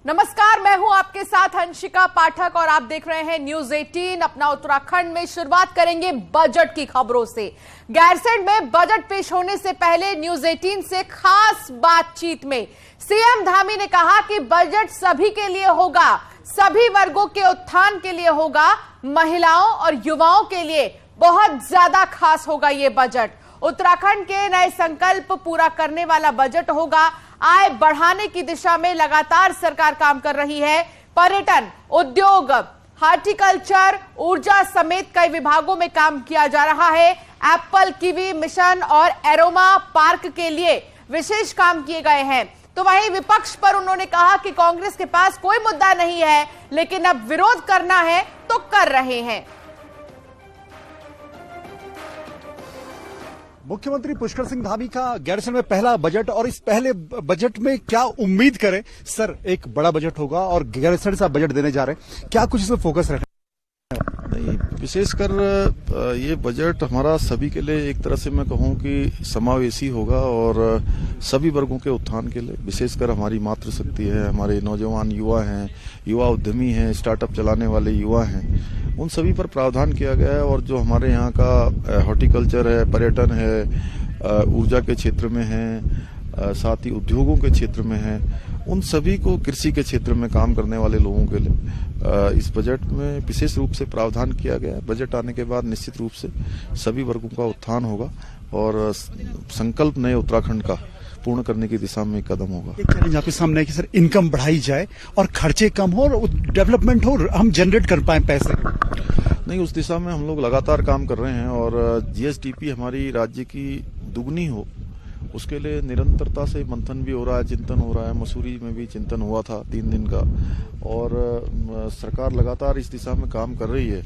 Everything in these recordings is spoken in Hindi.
नमस्कार, मैं हूं आपके साथ अंशिका पाठक और आप देख रहे हैं न्यूज 18 अपना उत्तराखंड में। शुरुआत करेंगे बजट की खबरों से। गैरसैंण में बजट पेश होने से पहले न्यूज 18 से खास बातचीत में सीएम धामी ने कहा कि बजट सभी के लिए होगा, सभी वर्गों के उत्थान के लिए होगा, महिलाओं और युवाओं के लिए बहुत ज्यादा खास होगा ये बजट। उत्तराखंड के नए संकल्प पूरा करने वाला बजट होगा। आय बढ़ाने की दिशा में लगातार सरकार काम कर रही है। पर्यटन, उद्योग, हॉर्टिकल्चर, ऊर्जा समेत कई विभागों में काम किया जा रहा है। एप्पल कीवी मिशन और एरोमा पार्क के लिए विशेष काम किए गए हैं। तो वहीं विपक्ष पर उन्होंने कहा कि कांग्रेस के पास कोई मुद्दा नहीं है, लेकिन अब विरोध करना है तो कर रहे हैं। मुख्यमंत्री पुष्कर सिंह धामी का गैरसैंण में पहला बजट, और इस पहले बजट में क्या उम्मीद करें? सर, एक बड़ा बजट होगा और गैरसैंण से आप बजट देने जा रहे हैं, क्या कुछ इसमें फोकस रखना? नहीं, विशेषकर ये बजट हमारा सभी के लिए एक तरह से मैं कहूं कि समावेशी होगा और सभी वर्गों के उत्थान के लिए, विशेषकर हमारी मातृशक्ति है, हमारे नौजवान युवा हैं, युवा उद्यमी हैं, स्टार्टअप चलाने वाले युवा हैं, उन सभी पर प्रावधान किया गया है। और जो हमारे यहाँ का हॉर्टिकल्चर है, पर्यटन है, ऊर्जा के क्षेत्र में है, साथ ही उद्योगों के क्षेत्र में है, उन सभी को, कृषि के क्षेत्र में काम करने वाले लोगों के लिए इस बजट में विशेष रूप से प्रावधान किया गया है। बजट आने के बाद निश्चित रूप से सभी वर्गों का उत्थान होगा और संकल्प नए उत्तराखंड का पूर्ण करने की दिशा में कदम होगा। एक चैलेंज आपके सामने है कि सर इनकम बढ़ाई जाए और खर्चे कम हो और डेवलपमेंट हो, हम जनरेट कर पाए पैसे। नहीं, उस दिशा में हम लोग लगातार काम कर रहे हैं और जीएसडीपी हमारी राज्य की दुगनी हो, उसके लिए निरंतरता से मंथन भी हो रहा है, चिंतन हो रहा है। मसूरी में भी चिंतन हुआ था 3 दिन का और सरकार लगातार इस दिशा में काम कर रही है।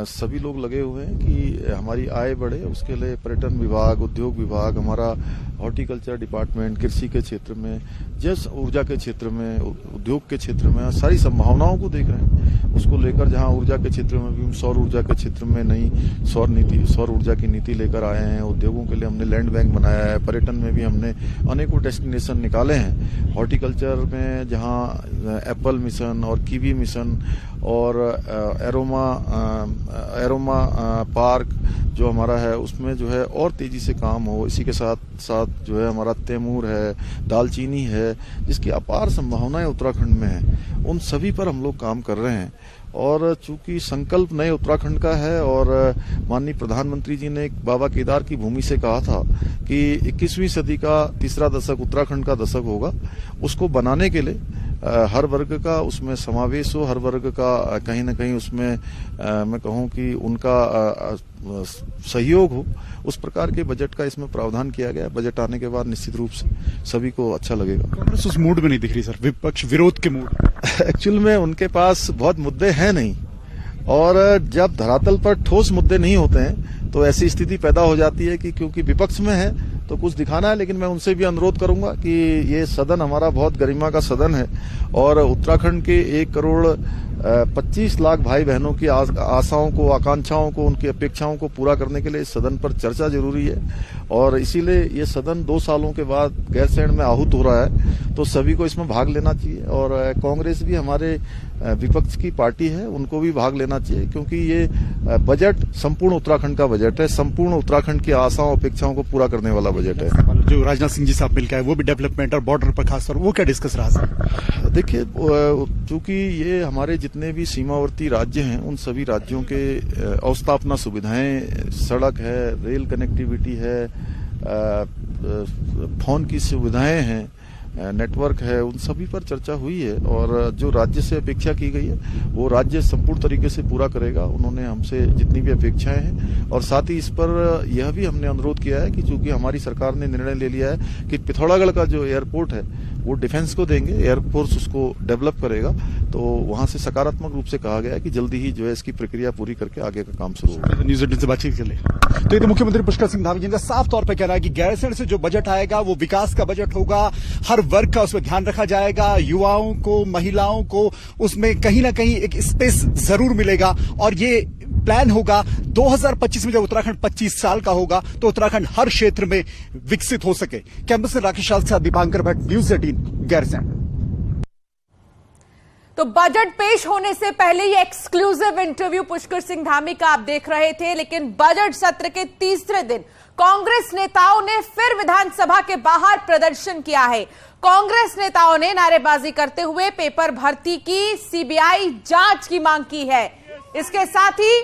सभी लोग लगे हुए हैं कि हमारी आय बढ़े, उसके लिए पर्यटन विभाग, उद्योग विभाग, हमारा हॉर्टिकल्चर डिपार्टमेंट, कृषि के क्षेत्र में, जैसे ऊर्जा के क्षेत्र में, उद्योग के क्षेत्र में सारी संभावनाओं को देख रहे हैं। उसको लेकर जहां ऊर्जा के क्षेत्र में भी, सौर ऊर्जा के क्षेत्र में नई सौर ऊर्जा की नीति लेकर आए हैं। उद्योगों के लिए हमने लैंड बैंक बनाया है। पर्यटन में भी हमने अनेकों डेस्टिनेशन निकाले हैं। हॉर्टिकल्चर में जहां एप्पल मिशन और कीवी मिशन और एरोमा पार्क जो हमारा है, उसमें जो है और तेजी से काम हो। इसी के साथ साथ जो है हमारा तैमूर है, दालचीनी है, जिसकी अपार संभावनाएं उत्तराखंड में है, उन सभी पर हम लोग काम कर रहे हैं। और चूंकि संकल्प नए उत्तराखंड का है और माननीय प्रधानमंत्री जी ने बाबा केदार की भूमि से कहा था कि 21वीं सदी का तीसरा दशक उत्तराखंड का दशक होगा, उसको बनाने के लिए हर वर्ग का उसमें समावेश हो, हर वर्ग का कहीं ना कहीं उसमें मैं कहूं कि उनका सहयोग हो, उस प्रकार के बजट का इसमें प्रावधान किया गया है। बजट आने के बाद निश्चित रूप से सभी को अच्छा लगेगा। कांग्रेस उस मूड में नहीं दिख रही सर, विपक्ष विरोध के मूड। एक्चुअल में उनके पास बहुत मुद्दे हैं नहीं, और जब धरातल पर ठोस मुद्दे नहीं होते हैं तो ऐसी स्थिति पैदा हो जाती है कि क्योंकि विपक्ष में है तो कुछ दिखाना है। लेकिन मैं उनसे भी अनुरोध करूंगा कि ये सदन हमारा बहुत गरिमा का सदन है और उत्तराखंड के 1 करोड़ 25 लाख भाई बहनों की आशाओं को, आकांक्षाओं को, उनकी अपेक्षाओं को पूरा करने के लिए इस सदन पर चर्चा जरूरी है। और इसीलिए ये सदन 2 सालों के बाद गैरसैंण में आहूत हो रहा है, तो सभी को इसमें भाग लेना चाहिए। और कांग्रेस भी हमारे विपक्ष की पार्टी है, उनको भी भाग लेना चाहिए, क्योंकि ये बजट संपूर्ण उत्तराखंड का बजट है, संपूर्ण उत्तराखंड की आशाओं अपेक्षाओं को पूरा करने वाला बजट है। जो राजनाथ सिंह जी साहब मिलकर आए, वो भी डेवलपमेंट और बॉर्डर पर खासतौर, वो क्या डिस्कस रहा सर? देखिए, चूंकि ये हमारे जितने भी सीमावर्ती राज्य हैं, उन सभी राज्यों के अवस्थापना सुविधाएं, सड़क है, रेल कनेक्टिविटी है, फोन की सुविधाएं हैं, नेटवर्क है, उन सभी पर चर्चा हुई है। और जो राज्य से अपेक्षा की गई है वो राज्य संपूर्ण तरीके से पूरा करेगा। उन्होंने हमसे जितनी भी अपेक्षाएं हैं, और साथ ही इस पर यह भी हमने अनुरोध किया है कि चूंकि हमारी सरकार ने निर्णय ले लिया है कि पिथौरागढ़ का जो एयरपोर्ट है वो डिफेंस को देंगे, एयरफोर्स उसको डेवलप करेगा, तो वहां से सकारात्मक रूप से कहा गया है कि जल्दी ही जो है इसकी प्रक्रिया पूरी करके आगे का काम शुरू होगा। न्यूज 18 से बातचीत कर ले। तो ये तो मुख्यमंत्री पुष्कर सिंह धामी जी का साफ तौर पर कहना है कि गैरसैंण से जो बजट आएगा वो विकास का बजट होगा, हर वर्ग का उसमें ध्यान रखा जाएगा, युवाओं को, महिलाओं को उसमें कहीं ना कहीं एक स्पेस जरूर मिलेगा। और ये प्लान होगा 2025 में, जब उत्तराखंड 25 साल का होगा तो उत्तराखंड हर क्षेत्र में विकसित हो सके। कैंपस से राकेश साल से दीपांकर भट्ट, न्यूज 18 गैरसैंण। तो बजट पेश होने से पहले ये एक्सक्लूसिव इंटरव्यू पुष्कर सिंह धामी का आप देख रहे थे, लेकिन बजट सत्र के तीसरे दिन कांग्रेस नेताओं ने फिर विधानसभा के बाहर प्रदर्शन किया है। कांग्रेस नेताओं ने नारेबाजी करते हुए पेपर भर्ती की सीबीआई जांच की मांग की है। इसके साथ ही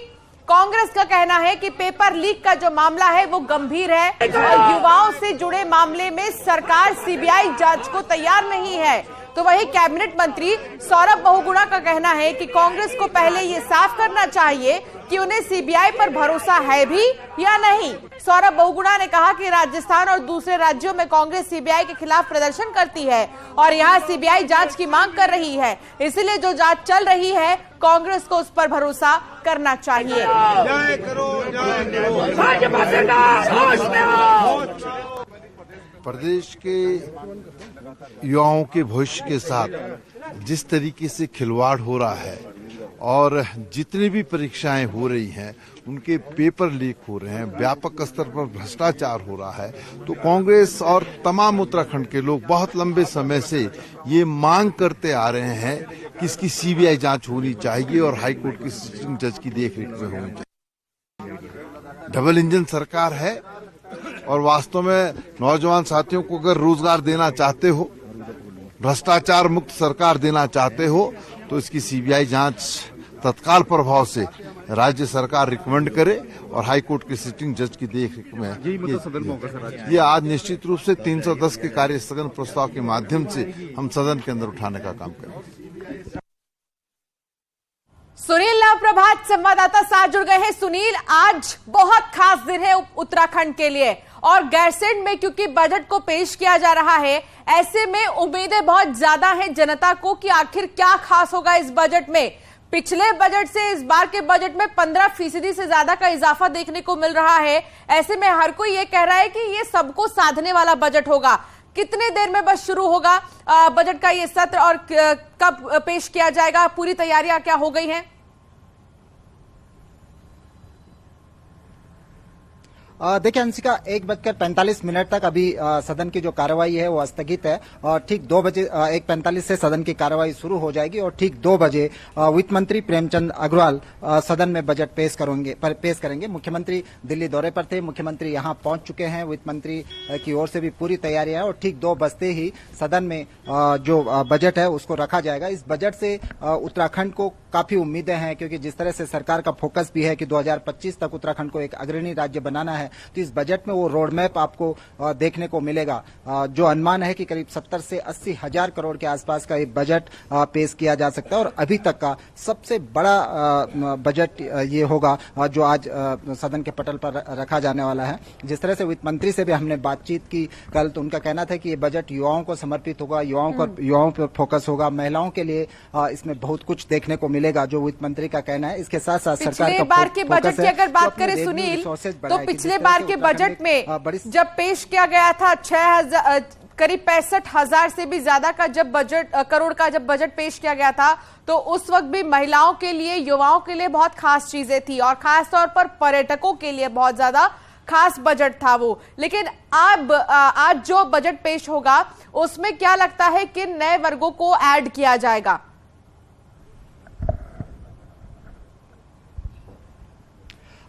कांग्रेस का कहना है कि पेपर लीक का जो मामला है वो गंभीर है और युवाओं से जुड़े मामले में सरकार सीबीआई जांच को तैयार नहीं है। तो वही कैबिनेट मंत्री सौरभ बहुगुणा का कहना है कि कांग्रेस को पहले ये साफ करना चाहिए कि उन्हें सीबीआई पर भरोसा है भी या नहीं। सौरभ बहुगुणा ने कहा कि राजस्थान और दूसरे राज्यों में कांग्रेस सीबीआई के खिलाफ प्रदर्शन करती है और यहां सीबीआई जांच की मांग कर रही है, इसलिए जो जांच चल रही है कांग्रेस को उस पर भरोसा करना चाहिए। प्रदेश के युवाओं के भविष्य के साथ जिस तरीके से खिलवाड़ हो रहा है और जितनी भी परीक्षाएं हो रही हैं उनके पेपर लीक हो रहे हैं, व्यापक स्तर पर भ्रष्टाचार हो रहा है, तो कांग्रेस और तमाम उत्तराखंड के लोग बहुत लंबे समय से ये मांग करते आ रहे हैं कि इसकी सीबीआई जांच होनी चाहिए और हाईकोर्ट की सिटिंग जज की देखरेख में होनी चाहिए। डबल इंजन सरकार है और वास्तव में नौजवान साथियों को अगर रोजगार देना चाहते हो, भ्रष्टाचार मुक्त सरकार देना चाहते हो, तो इसकी सीबीआई जांच तत्काल प्रभाव से राज्य सरकार रिकमेंड करे और हाईकोर्ट के सिटिंग जज की देखरेख में ये आज निश्चित रूप से 310 के कार्य स्थगन प्रस्ताव के माध्यम से हम सदन के अंदर उठाने का काम करेंगे। सुनील प्रभात संवाददाता साथ जुड़ गए हैं। सुनील, आज बहुत खास दिन है उत्तराखंड के लिए और गैरसैंण में क्योंकि बजट को पेश किया जा रहा है, ऐसे में उम्मीदें बहुत ज्यादा हैं जनता को कि आखिर क्या खास होगा इस बजट में। पिछले बजट से इस बार के बजट में 15% से ज्यादा का इजाफा देखने को मिल रहा है। ऐसे में हर कोई ये कह रहा है कि ये सबको साधने वाला बजट होगा। कितने देर में बस शुरू होगा बजट का ये सत्र और कब पेश किया जाएगा? पूरी तैयारियां क्या हो गई हैं? देखिए अंशिका, 1:45 तक अभी सदन की जो कार्रवाई है वो स्थगित है और ठीक 2 बजे 1:45 से सदन की कार्रवाई शुरू हो जाएगी और ठीक 2 बजे वित्त मंत्री प्रेमचंद अग्रवाल सदन में बजट पेश करेंगे। मुख्यमंत्री दिल्ली दौरे पर थे, मुख्यमंत्री यहां पहुंच चुके हैं। वित्त मंत्री की ओर से भी पूरी तैयारियां हैं और ठीक 2 बजते ही सदन में जो बजट है उसको रखा जाएगा। इस बजट से उत्तराखंड को काफी उम्मीदें हैं क्योंकि जिस तरह से सरकार का फोकस भी है कि 2025 तक उत्तराखंड को एक अग्रणी राज्य बनाना है, तो इस बजट में वो रोड मैप आपको देखने को मिलेगा। जो अनुमान है कि करीब 70 से 80 हजार करोड़ के आसपास का ये बजट पेश किया जा सकता है और अभी तक का सबसे बड़ा बजट ये होगा जो आज सदन के पटल पर रखा जाने वाला है। जिस तरह से वित्त मंत्री से भी हमने बातचीत की कल, तो उनका कहना था कि ये बजट युवाओं को समर्पित होगा, युवाओं पर फोकस होगा, महिलाओं के लिए इसमें बहुत कुछ देखने को मिलेगा, जो वित्त मंत्री का कहना है। इसके साथ साथ सरकार का बार के बजट की अगर बात करें सुनील, तो पिछले बार के बजट में जब पेश किया गया था करीब 65,000 से भी ज्यादा का जब बजट पेश किया गया था, तो उस वक्त भी महिलाओं के लिए, युवाओं के लिए बहुत खास चीजें थी और खास तौर पर पर्यटकों के लिए बहुत ज्यादा खास बजट था वो। लेकिन अब आज जो बजट पेश होगा उसमें क्या लगता है कि नए वर्गों को ऐड किया जाएगा?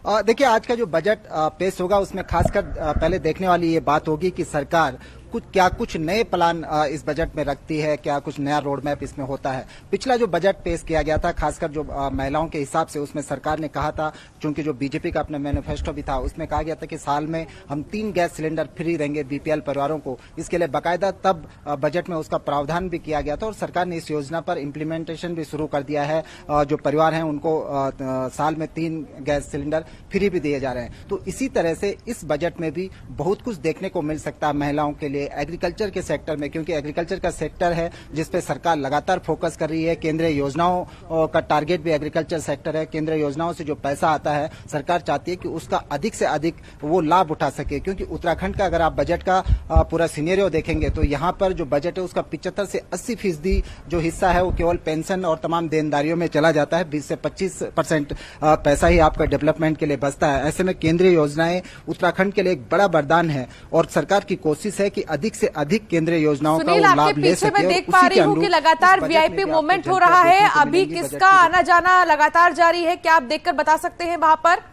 देखिए, आज का जो बजट पेश होगा उसमें खासकर पहले देखने वाली ये बात होगी कि सरकार कुछ नए प्लान इस बजट में रखती है, क्या कुछ नया रोड मैप इसमें होता है। पिछला जो बजट पेश किया गया था खासकर जो महिलाओं के हिसाब से, उसमें सरकार ने कहा था, चूंकि जो बीजेपी का अपना मैनिफेस्टो भी था उसमें कहा गया था कि साल में हम 3 गैस सिलेंडर फ्री देंगे बीपीएल परिवारों को। इसके लिए बाकायदा तब बजट में उसका प्रावधान भी किया गया था और सरकार ने इस योजना पर इम्प्लीमेंटेशन भी शुरू कर दिया है। जो परिवार हैं उनको साल में 3 गैस सिलेंडर फ्री भी दिए जा रहे हैं। तो इसी तरह से इस बजट में भी बहुत कुछ देखने को मिल सकता है महिलाओं के लिए, एग्रीकल्चर के सेक्टर में, क्योंकि एग्रीकल्चर का सेक्टर है जिस पे सरकार लगातार फोकस कर रही है। केंद्रीय योजनाओं का टारगेट भी एग्रीकल्चर सेक्टर है। केंद्रीय योजनाओं से जो पैसा आता है सरकार चाहती है कि उसका अधिक से अधिक वो लाभ उठा सके, क्योंकि उत्तराखंड का अगर आप बजट का पूरा सिनेरियो देखेंगे तो यहाँ पर जो बजट है उसका 75 से 80% जो हिस्सा है वो केवल पेंशन और तमाम देनदारियों में चला जाता है। 20 से 25% पैसा ही आपका डेवलपमेंट के लिए बचता है। ऐसे में केंद्रीय योजनाएं उत्तराखंड के लिए एक बड़ा वरदान है और सरकार की कोशिश है कि अधिक से अधिक केंद्रीय योजनाओं का सुनील, वो आपके लाभ ले पीछे सके। मैं और देख पा उसी रही के हूँ कि अनुरूप लगातार इस बजट में वीआईपी भी आपको मूवमेंट हो झलक रहा है। देखने को अभी मिलेंगी बजट किसका की। आना जाना लगातार जारी है, क्या आप देखकर बता सकते हैं वहां पर?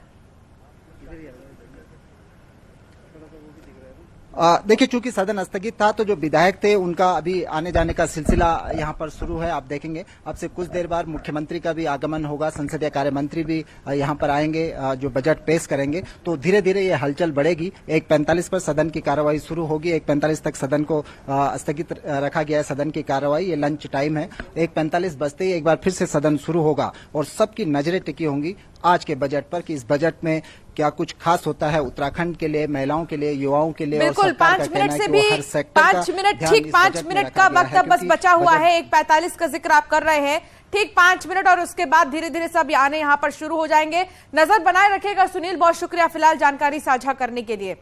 देखिए, चूंकि सदन स्थगित था तो जो विधायक थे उनका अभी आने जाने का सिलसिला यहां पर शुरू है। आप देखेंगे अब से कुछ देर बाद मुख्यमंत्री का भी आगमन होगा, संसदीय कार्य मंत्री भी यहां पर आएंगे, जो बजट पेश करेंगे। तो धीरे धीरे ये हलचल बढ़ेगी। 1:45 पर सदन की कार्यवाही शुरू होगी। 1:45 तक सदन को स्थगित रखा गया है। सदन की कार्यवाही, ये लंच टाइम है। 1:45 बजते ही एक बार फिर से सदन शुरू होगा और सबकी नजरें टिकी होंगी आज के बजट पर कि इस बजट में क्या कुछ खास होता है उत्तराखंड के लिए, महिलाओं के लिए, युवाओं के लिए। बिल्कुल, और सरकार का 5 कहना मिनट है से कि भी वो हर सेक्टर का 5 मिनट, ध्यान ठीक इस 5 बजट में मिनट रखा का गया वक्त है, अब बस क्योंकि बचा हुआ बजट- है। 1:45 का जिक्र आप कर रहे हैं, ठीक 5 मिनट और उसके बाद धीरे धीरे सब आने यहां पर शुरू हो जाएंगे। नजर बनाए रखिएगा सुनील, बहुत शुक्रिया फिलहाल जानकारी साझा करने के लिए।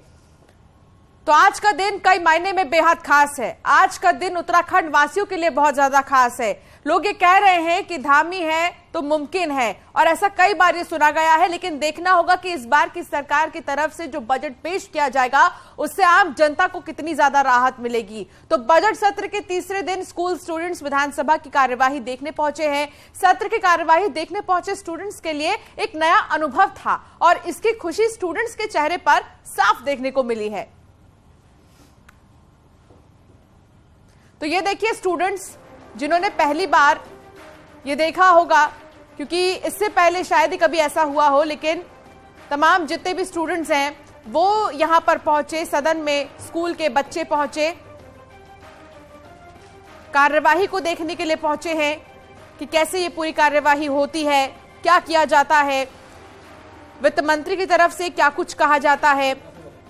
तो आज का दिन कई मायने में बेहद खास है। आज का दिन उत्तराखंड वासियों के लिए बहुत ज्यादा खास है। लोग ये कह रहे हैं कि धामी है तो मुमकिन है, और ऐसा कई बार ये सुना गया है, लेकिन देखना होगा कि इस बार की सरकार की तरफ से जो बजट पेश किया जाएगा उससे आम जनता को कितनी ज्यादा राहत मिलेगी। तो बजट सत्र के तीसरे दिन स्कूल स्टूडेंट्स विधानसभा की कार्यवाही देखने पहुंचे हैं। सत्र की कार्यवाही देखने पहुंचे स्टूडेंट्स के लिए एक नया अनुभव था और इसकी खुशी स्टूडेंट्स के चेहरे पर साफ देखने को मिली है। तो ये देखिए स्टूडेंट्स जिन्होंने पहली बार ये देखा होगा, क्योंकि इससे पहले शायद ही कभी ऐसा हुआ हो, लेकिन तमाम जितने भी स्टूडेंट्स हैं वो यहां पर पहुंचे, सदन में स्कूल के बच्चे पहुंचे, कार्यवाही को देखने के लिए पहुंचे हैं कि कैसे ये पूरी कार्यवाही होती है, क्या किया जाता है, वित्त मंत्री की तरफ से क्या कुछ कहा जाता है।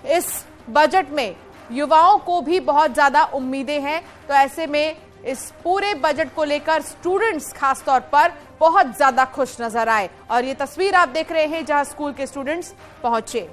इस बजट में युवाओं को भी बहुत ज्यादा उम्मीदें हैं, तो ऐसे में इस पूरे बजट को लेकर स्टूडेंट्स खासतौर पर बहुत ज्यादा खुश नजर आए। और ये तस्वीर आप देख रहे हैं जहां स्कूल के स्टूडेंट्स पहुंचे।